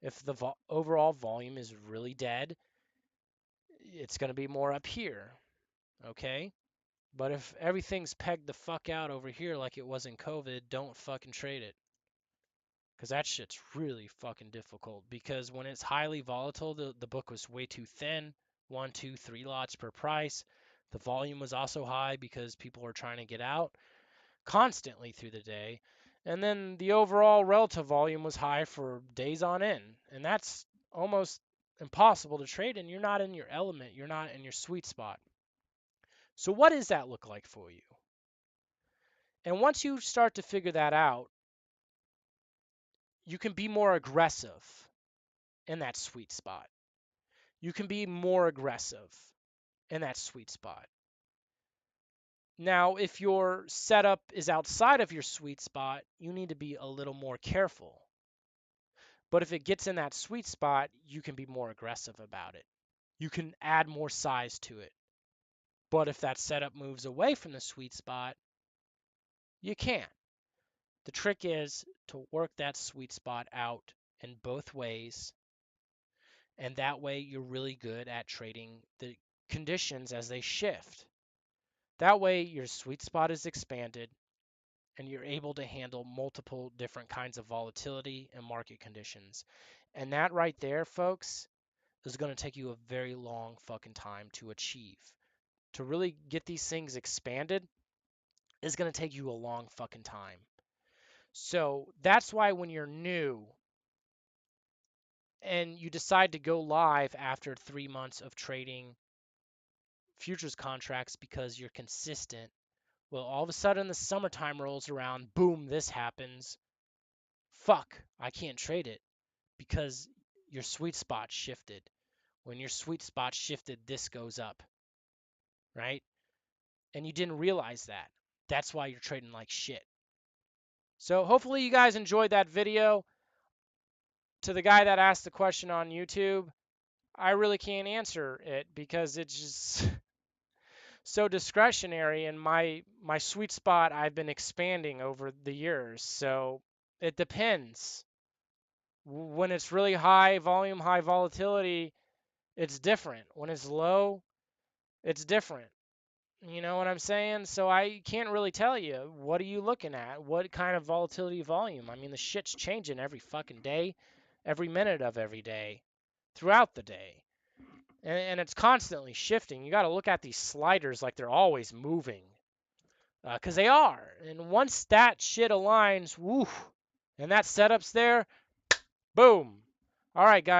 If the overall volume is really dead, it's going to be more up here. Okay? But if everything's pegged the fuck out over here like it was in COVID, don't fucking trade it. Because that shit's really fucking difficult. Because when it's highly volatile, the book was way too thin. 1, 2, 3 lots per price. The volume was also high because people were trying to get out constantly through the day. And then the overall relative volume was high for days on end. And that's almost impossible to trade, and you're not in your element. You're not in your sweet spot. So what does that look like for you? And once you start to figure that out, you can be more aggressive in that sweet spot. You can be more aggressive in that sweet spot. Now, if your setup is outside of your sweet spot, you need to be a little more careful. But if it gets in that sweet spot, you can be more aggressive about it. You can add more size to it. But if that setup moves away from the sweet spot, you can't. The trick is to work that sweet spot out in both ways, and that way you're really good at trading the conditions as they shift. That way your sweet spot is expanded and you're able to handle multiple different kinds of volatility and market conditions. And that right there, folks, is going to take you a very long fucking time to achieve. To really get these things expanded is going to take you a long fucking time. So that's why when you're new and you decide to go live after 3 months of trading futures contracts because you're consistent, well, all of a sudden the summertime rolls around, boom, this happens. Fuck, I can't trade it because your sweet spot shifted. When your sweet spot shifted, this goes up, right? And you didn't realize that. That's why you're trading like shit. So hopefully you guys enjoyed that video. To the guy that asked the question on YouTube, I really can't answer it because it's just so discretionary, and my sweet spot I've been expanding over the years. So it depends. When it's really high volume, high volatility, it's different. When it's low, it's different. You know what I'm saying? So I can't really tell you. What are you looking at? What kind of volatility volume? I mean, the shit's changing every fucking day, every minute of every day, throughout the day. And it's constantly shifting. You got to look at these sliders like they're always moving. Because they are. And once that shit aligns, woo, and that setup's there, boom. All right, guys.